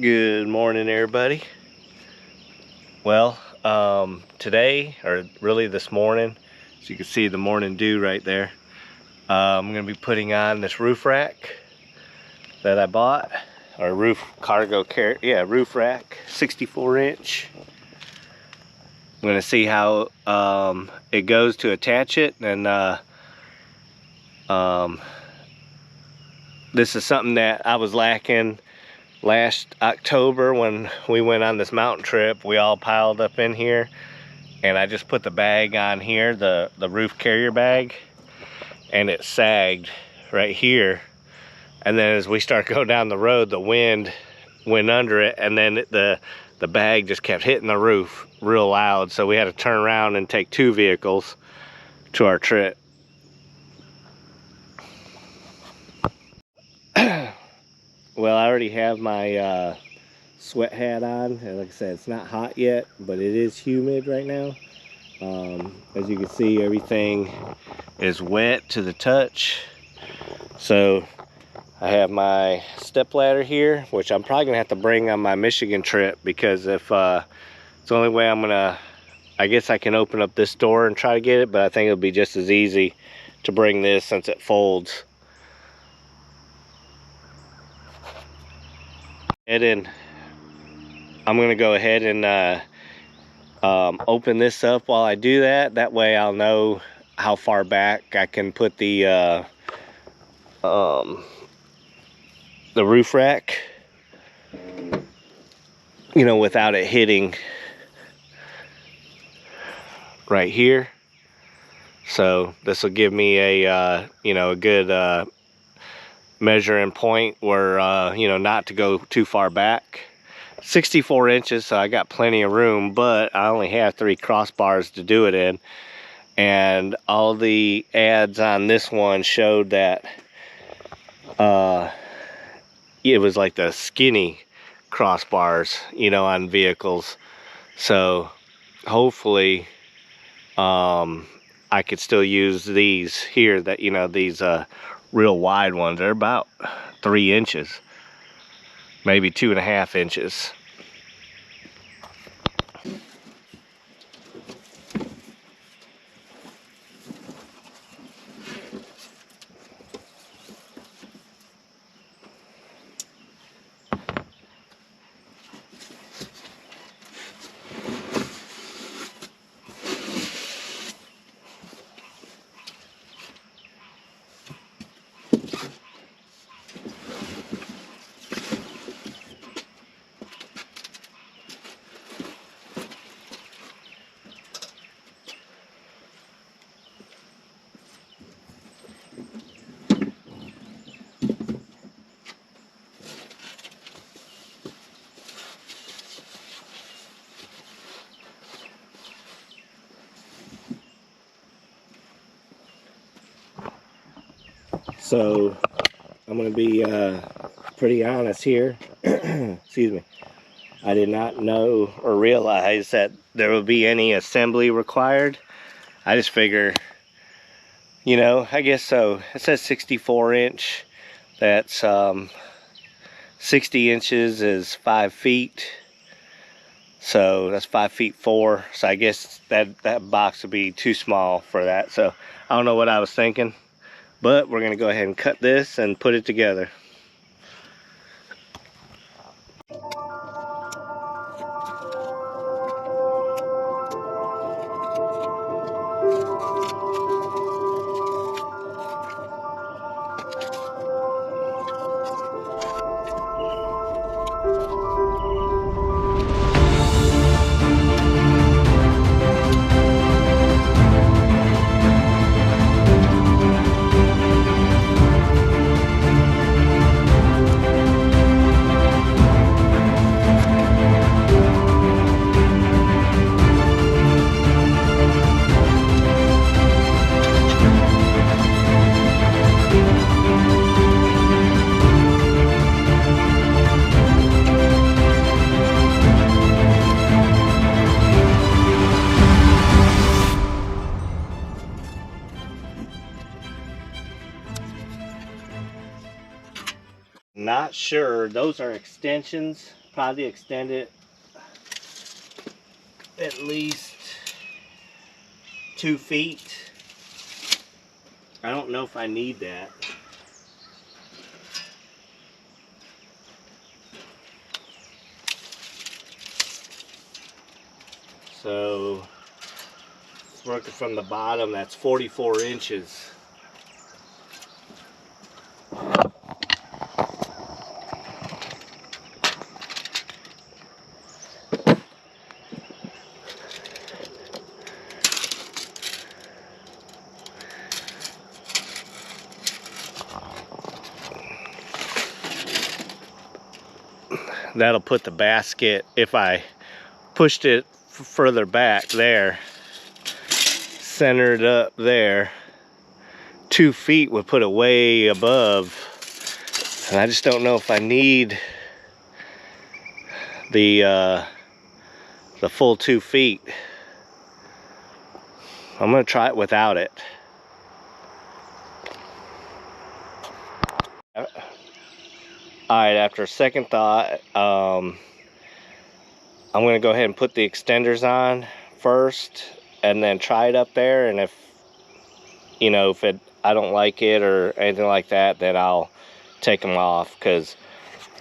Good morning, everybody. Well, today, or really this morning, as you can see the morning dew right there, I'm going to be putting on this roof rack that I bought, or roof rack, 64 inch. I'm going to see how it goes to attach it, and this is something that I was lacking last October when we went on this mountain trip. We all piled up in here, and I just put the bag on here, the roof carrier bag, and it sagged right here. And then as we start going down the road, the wind went under it, and then the bag just kept hitting the roof real loud. So we had to turn around and take 2 vehicles to our trip. Well, I already have my sweat hat on, and like I said, it's not hot yet, but it is humid right now. As you can see, everything is wet to the touch. So I have my step ladder here, which I'm probably gonna have to bring on my Michigan trip, because if it's the only way I'm gonna, I guess I can open up this door and try to get it, but I think it'll be just as easy to bring this since it folds. And I'm gonna go ahead and open this up while I do that. That way I'll know how far back I can put the roof rack, you know, without it hitting right here. So this will give me a you know, a good measuring point where you know, not to go too far back. 64 inches, so I got plenty of room, but I only have 3 crossbars to do it in, and all the ads on this one showed that it was like the skinny crossbars, you know, on vehicles. So hopefully I could still use these here, that, you know, these real wide ones. They're about 3 inches, maybe 2.5 inches. So I'm going to be pretty honest here. Excuse me. I did not know or realize that there would be any assembly required. I just figure, you know, I guess so. It says 64 inch. That's 60 inches is 5 feet. So that's 5 feet 4. So I guess that box would be too small for that. So I don't know what I was thinking. But we're going to go ahead and cut this and put it together. Not sure. Those are extensions probably extend it at least 2 feet. I don't know if I need that. So working from the bottom, that's 44 inches. That'll put the basket, if I pushed it further back there, centered up there, 2 feet would put it way above. And I just don't know if I need the full 2 feet. I'm gonna try it without it. Alright, after a second thought, I'm gonna go ahead and put the extenders on first and then try it up there, and if you know, if I don't like it or anything like that, then I'll take them off, because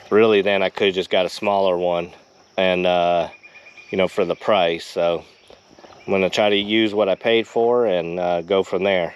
really then I could have just got a smaller one, and you know, for the price. So I'm gonna try to use what I paid for and go from there.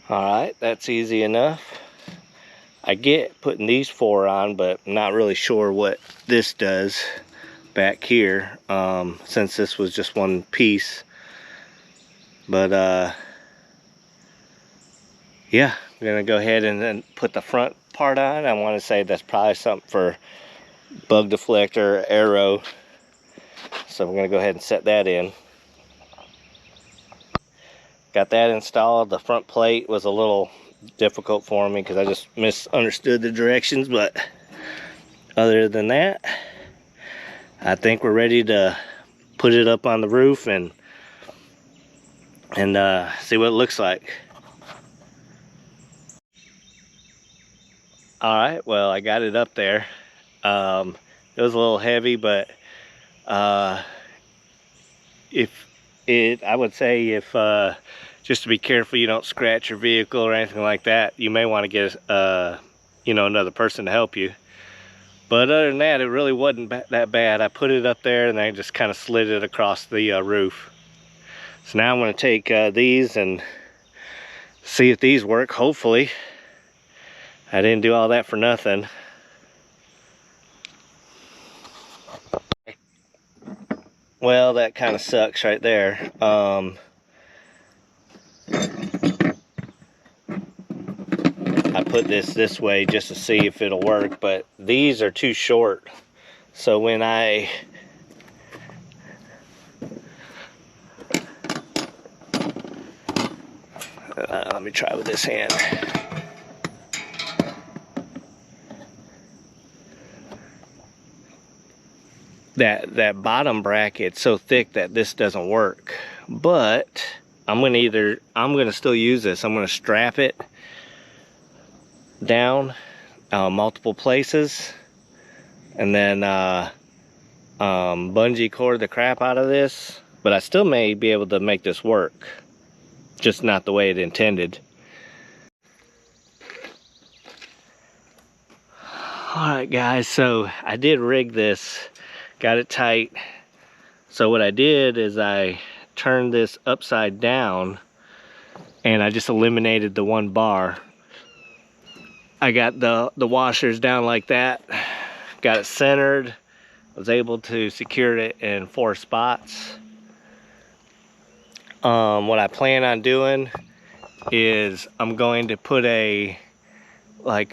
Alright, that's easy enough. I get putting these 4 on, but I'm not really sure what this does back here, since this was just one piece. But yeah, I'm gonna go ahead and then put the front part on. I want to say that's probably something for bug deflector, arrow. So I'm gonna go ahead and set that in. Got that installed. The front plate was a little difficult for me because I just misunderstood the directions, but other than that, I think we're ready to put it up on the roof and see what it looks like. Alright, well, I got it up there. It was a little heavy, but I would say if just to be careful you don't scratch your vehicle or anything like that, you may want to get you know, another person to help you. But other than that, it really wasn't that bad. I put it up there and I just kind of slid it across the roof. So now I'm going to take these and see if these work. Hopefully. I didn't do all that for nothing. Well, that kind of sucks right there. I put this way just to see if it'll work, but these are too short. So when let me try with this hand. that bottom bracket so thick that this doesn't work. But I'm gonna still use this. I'm gonna strap it down multiple places, and then bungee cord the crap out of this. But I still may be able to make this work, just not the way it intended. Alright guys, so I did rig this, got it tight. So what I did is I turned this upside down and I just eliminated the one bar. I got the washers down like that, got it centered, was able to secure it in 4 spots. What I plan on doing is I'm going to put like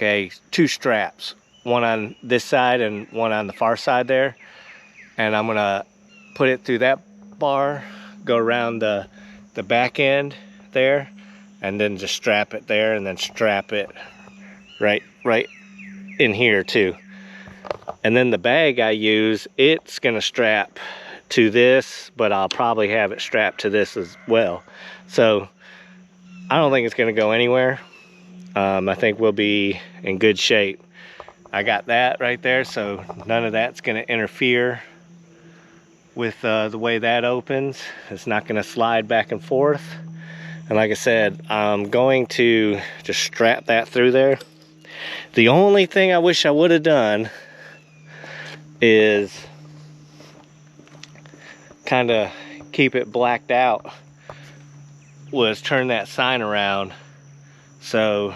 2 straps, one on this side and one on the far side there, and I'm gonna put it through that bar, go around the back end there, and then just strap it there, and then strap it right in here too. And then the bag I use, it's gonna strap to this, but I'll probably have it strapped to this as well. So I don't think it's gonna go anywhere. I think we'll be in good shape. I got that right there, so none of that's gonna interfere with the way that opens. It's not gonna slide back and forth. And like I said, I'm going to just strap that through there. The only thing I wish I would have done is kind of keep it blacked out, was turn that sign around so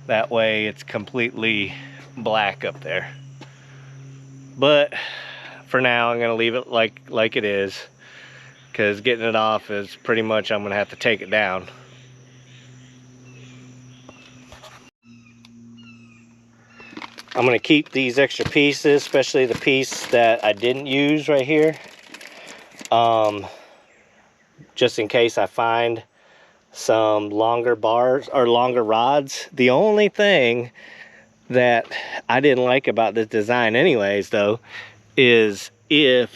that way it's completely black up there. But for now I'm gonna leave it like it is, because getting it off is pretty much, I'm gonna have to take it down. I'm gonna keep these extra pieces, especially the piece that I didn't use right here, just in case I find some longer bars or longer rods. The only thing that I didn't like about this design anyways though is if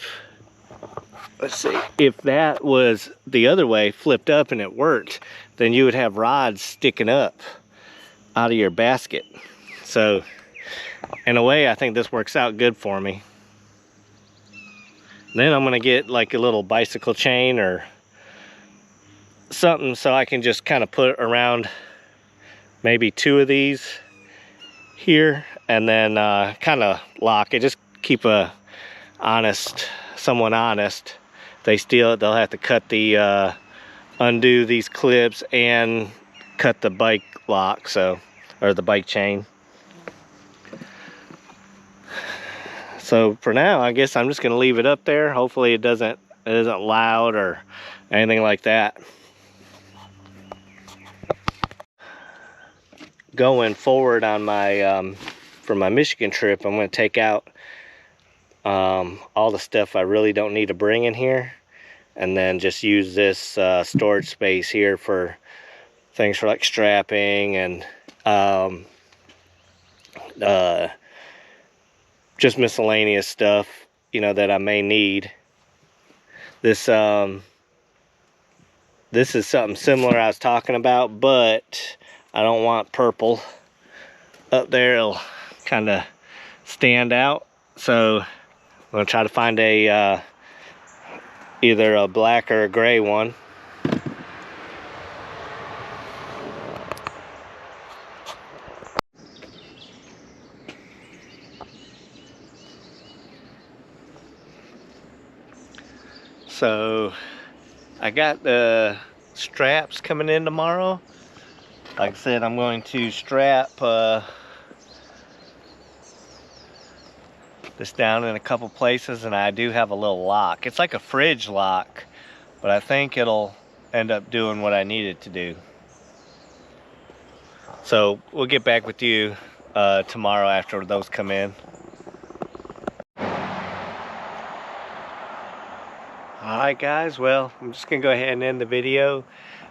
that was the other way, flipped up, and it worked, then you would have rods sticking up out of your basket. So in a way I think this works out good for me. Then I'm gonna get like a little bicycle chain or something so I can just kind of put around maybe 2 of these here, and then kind of lock it. Just keep someone honest. If they steal it, they'll have to cut the undo these clips and cut the bike lock, or the bike chain. So for now, I guess I'm just gonna leave it up there. Hopefully it isn't loud or anything like that. Going forward on my for my Michigan trip, I'm going to take out all the stuff I really don't need to bring in here, and then just use this storage space here for things for like strapping and just miscellaneous stuff, you know, that I may need. This is something similar I was talking about, but I don't want purple up there. It'll kind of stand out. So I'm going to try to find either a black or a gray one. So I got the straps coming in tomorrow. Like I said, I'm going to strap this down in a couple places, and I do have a little lock. It's like a fridge lock, but I think it'll end up doing what I need it to do. So we'll get back with you tomorrow after those come in. Alright guys, well, I'm just gonna go ahead and end the video.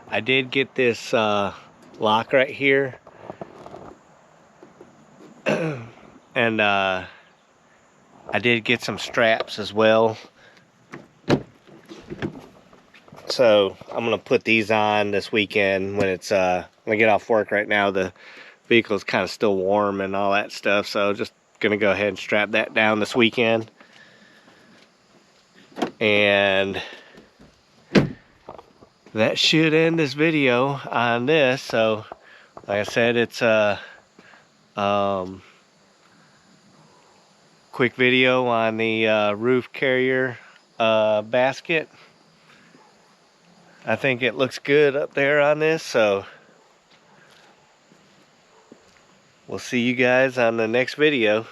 I did get this lock right here, and I did get some straps as well. So I'm gonna put these on this weekend when it's when I get off work. Right now the vehicle's kind of still warm and all that stuff, so just gonna go ahead and strap that down this weekend. And that should end this video on this. So like I said, it's a quick video on the roof carrier basket. I think it looks good up there on this, so we'll see you guys on the next video.